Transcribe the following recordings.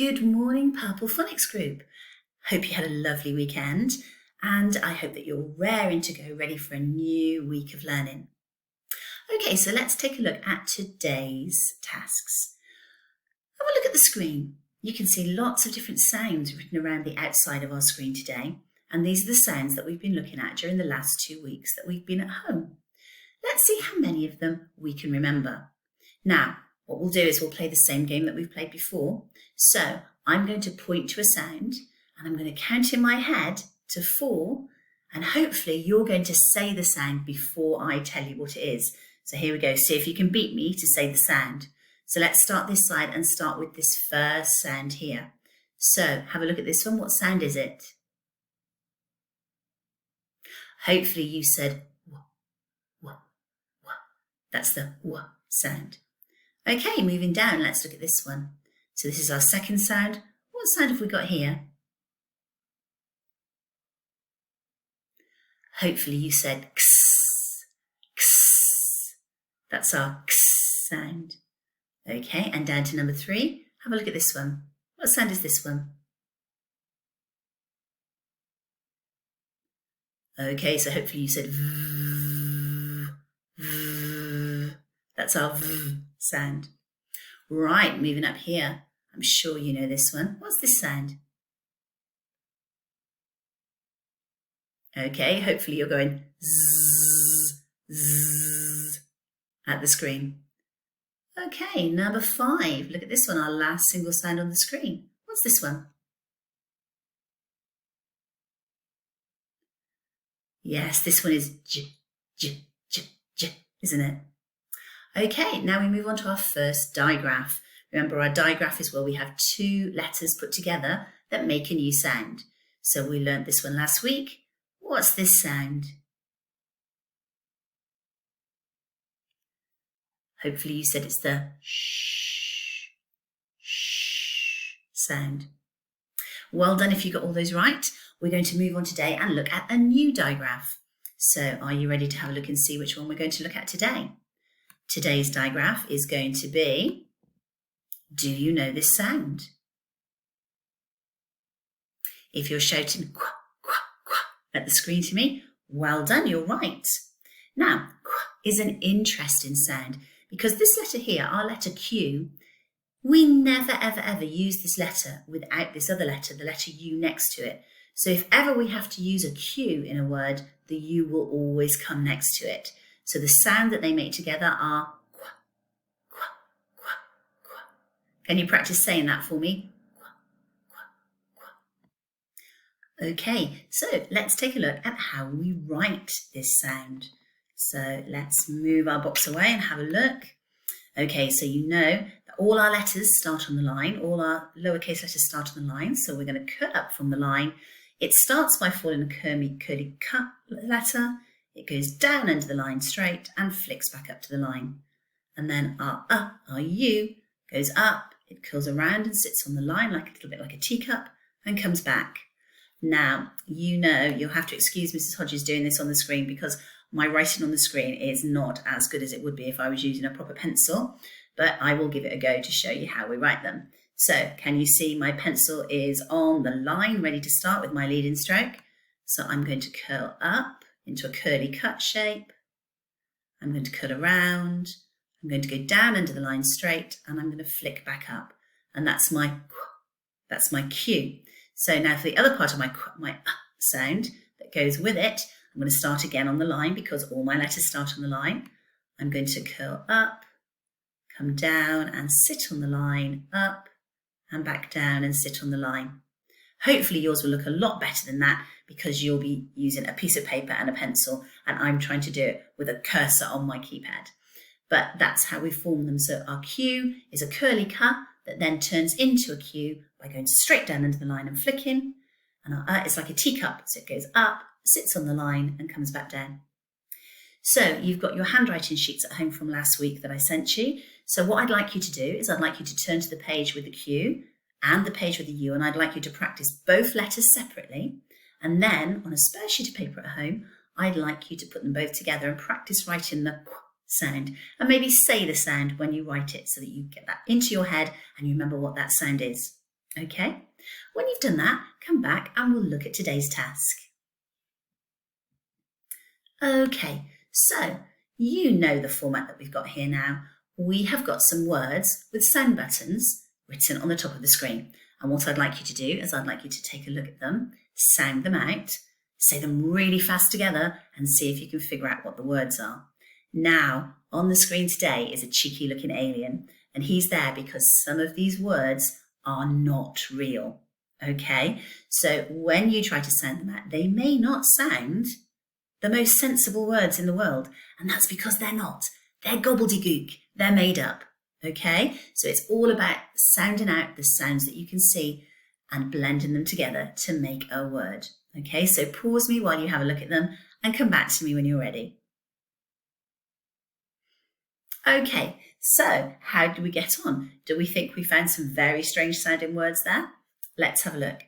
Good morning, Purple Phonics group. Hope you had a lovely weekend, and I hope that you're raring to go, ready for a new week of learning. Okay, so let's take a look at today's tasks. Have a look at the screen. You can see lots of different sounds written around the outside of our screen today, and these are the sounds that we've been looking at during the last 2 weeks that we've been at home. Let's see how many of them we can remember. Now, what we'll do is we'll play the same game that we've played before. So I'm going to point to a sound and I'm going to count in my head to 4, and hopefully you're going to say the sound before I tell you what it is. So here we go. See if you can beat me to say the sound. So let's start this side and start with this first sound here. So have a look at this one. What sound is it? Hopefully you said wah, wah, wah. That's the wah sound. Okay, moving down, let's look at this one. So this is our second sound. What sound have we got here? Hopefully you said ks, ks. That's our ks sound. Okay, and down to number 3. Have a look at this one. What sound is this one? Okay, so hopefully you said v, v. That's our v sound. Right, moving up here. I'm sure you know this one. What's this sound? Okay, hopefully you're going zzz, zzz at the screen. Okay, number 5. Look at this one, our last single sound on the screen. What's this one? Yes, this one is j, j, j, j, isn't it? Okay, now we move on to our first digraph. Remember, our digraph is where we have 2 letters put together that make a new sound. So we learned this one last week. What's this sound? Hopefully you said it's the shh, shh sound. Well done if you got all those right. We're going to move on today and look at a new digraph. So are you ready to have a look and see which one we're going to look at today? Today's digraph is going to be, do you know this sound? If you're shouting quack, quack, quack at the screen to me, well done, you're right. Now, quack is an interesting sound because this letter here, our letter Q, we never, ever, ever use this letter without this other letter, the letter U next to it. So if ever we have to use a Q in a word, the U will always come next to it. So the sound that they make together are quack, quack, quack, quack. Can you practice saying that for me? Quack, quack, quack. Okay, so let's take a look at how we write this sound. So let's move our box away and have a look. Okay, so you know that all our letters start on the line, all our lowercase letters start on the line. So we're going to cut up from the line. It starts by falling a curly cut letter. It goes down under the line straight and flicks back up to the line. And then our U, goes up, it curls around and sits on the line like a little bit like a teacup and comes back. Now, you know, you'll have to excuse Mrs. Hodges doing this on the screen because my writing on the screen is not as good as it would be if I was using a proper pencil, but I will give it a go to show you how we write them. So can you see my pencil is on the line, ready to start with my leading stroke? So I'm going to curl up into a curly cut shape. I'm going to cut around. I'm going to go down under the line straight and I'm going to flick back up. And that's my Q. So now for the other part of my sound that goes with it, I'm going to start again on the line because all my letters start on the line. I'm going to curl up, come down and sit on the line, up and back down and sit on the line. Hopefully yours will look a lot better than that because you'll be using a piece of paper and a pencil and I'm trying to do it with a cursor on my keypad. But that's how we form them. So our Q is a curly cut that then turns into a Q by going straight down under the line and flicking. And our is like a teacup, so it goes up, sits on the line and comes back down. So you've got your handwriting sheets at home from last week that I sent you. So what I'd like you to do is I'd like you to turn to the page with the Q and the page with the U, and I'd like you to practice both letters separately. And then on a spare sheet of paper at home, I'd like you to put them both together and practice writing the qu sound and maybe say the sound when you write it so that you get that into your head and you remember what that sound is. Okay, when you've done that, come back and we'll look at today's task. Okay, so you know the format that we've got here now. We have got some words with sound buttons written on the top of the screen. And what I'd like you to do is I'd like you to take a look at them, sound them out, say them really fast together and see if you can figure out what the words are. Now, on the screen today is a cheeky looking alien, and he's there because some of these words are not real. Okay, so when you try to sound them out, they may not sound the most sensible words in the world, and that's because they're not. They're gobbledygook. They're made up. Okay, so it's all about sounding out the sounds that you can see and blending them together to make a word. Okay, so pause me while you have a look at them and come back to me when you're ready. Okay, so how do we get on? Do we think we found some very strange sounding words there? Let's have a look.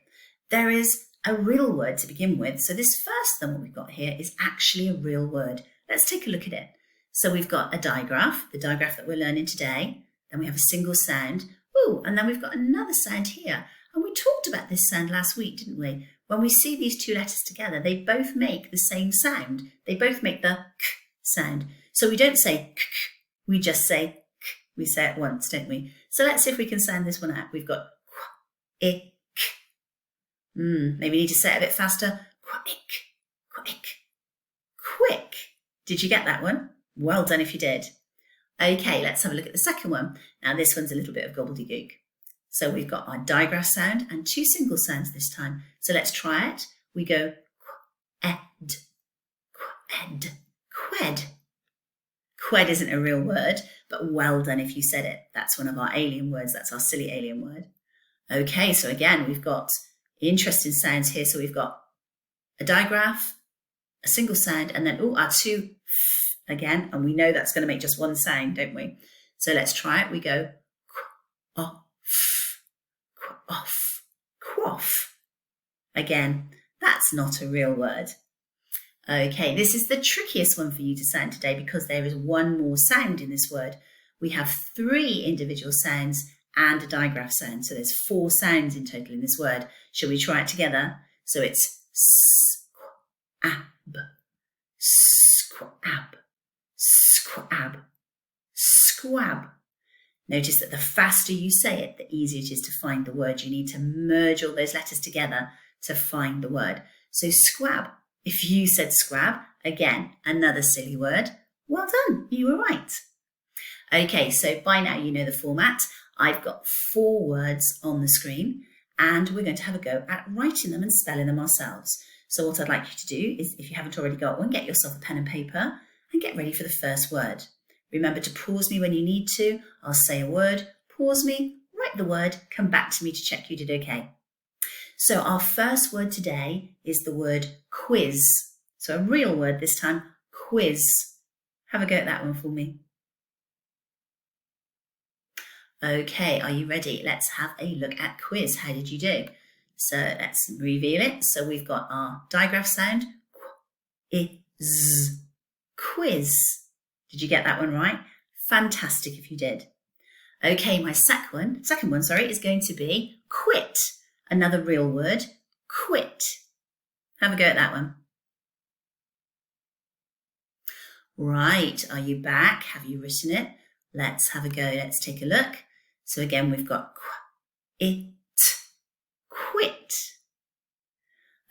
There is a real word to begin with. So this first one we've got here is actually a real word. Let's take a look at it. So we've got a digraph, the digraph that we're learning today. Then we have a single sound. Ooh, and then we've got another sound here. And we talked about this sound last week, didn't we? When we see these two letters together, they both make the same sound. They both make the k sound. So we don't say k, we just say k. We say it once, don't we? So let's see if we can sound this one out. We've got qu, I, k. Maybe we need to say it a bit faster. Quick, quick, quick. Did you get that one? Well done if you did. Okay, let's have a look at the second one. Now this one's a little bit of gobbledygook. So we've got our digraph sound and two single sounds this time. So let's try it. We go qued, qued, qued. Qued isn't a real word, but well done if you said it. That's one of our alien words. That's our silly alien word. Okay, so again, we've got interesting sounds here. So we've got a digraph, a single sound, and then our two again, and we know that's going to make just one sound, don't we? So let's try it. We go off, off, quaff. Again, that's not a real word. Okay, this is the trickiest one for you to sound today because there is one more sound in this word. We have 3 individual sounds and a digraph sound. So there's 4 sounds in total in this word. Shall we try it together? So it's squab, squab, squab, squab. Notice that the faster you say it, the easier it is to find the word. You need to merge all those letters together to find the word. So squab. If you said scrab, again, another silly word. Well done, you were right. Okay, so by now you know the format. I've got 4 words on the screen and we're going to have a go at writing them and spelling them ourselves. So what I'd like you to do is, if you haven't already got one, get yourself a pen and paper and get ready for the first word. Remember to pause me when you need to. I'll say a word, pause me, write the word, come back to me to check you did okay. So our first word today is the word quiz. So a real word this time, quiz. Have a go at that one for me. Okay, are you ready? Let's have a look at quiz. How did you do? So let's reveal it. So we've got our digraph sound, is, quiz. Did you get that one right? Fantastic if you did. Okay, my second one, is going to be quit. Another real word, quit. Have a go at that one. Right, are you back? Have you written it? Let's have a go. Let's take a look. So again, we've got it, quit.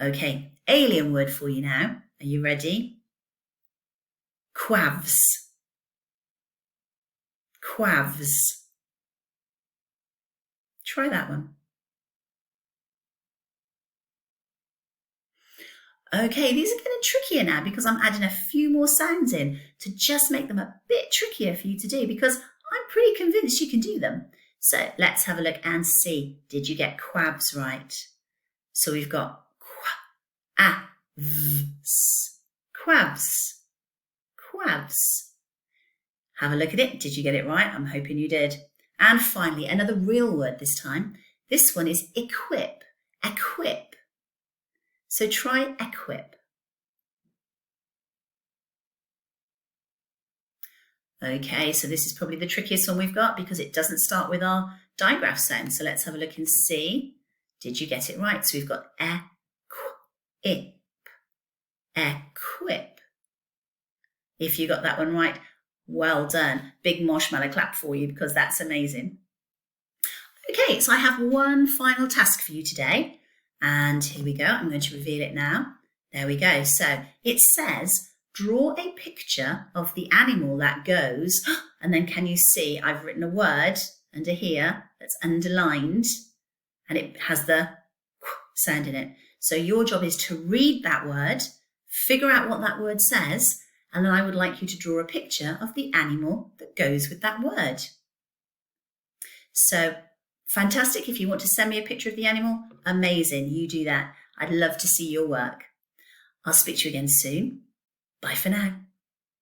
Okay, alien word for you now. Are you ready? Quavs. Quavs. Try that one. Okay, these are getting trickier now because I'm adding a few more sounds in to just make them a bit trickier for you to do because I'm pretty convinced you can do them. So let's have a look and see. Did you get quabs right? So we've got quabs, quabs. Have a look at it. Did you get it right? I'm hoping you did. And finally, another real word this time. This one is equip, equip. So try equip. Okay, so this is probably the trickiest one we've got because it doesn't start with our digraph sound. So let's have a look and see. Did you get it right? So we've got equip, equip. If you got that one right, well done. Big marshmallow clap for you because that's amazing. Okay, so I have one final task for you today. And here we go. I'm going to reveal it now. There we go. So it says, draw a picture of the animal that goes, and then can you see I've written a word under here that's underlined and it has the sound in it. So your job is to read that word, figure out what that word says, and then I would like you to draw a picture of the animal that goes with that word. So fantastic. If you want to send me a picture of the animal, amazing. You do that. I'd love to see your work. I'll speak to you again soon. Bye for now.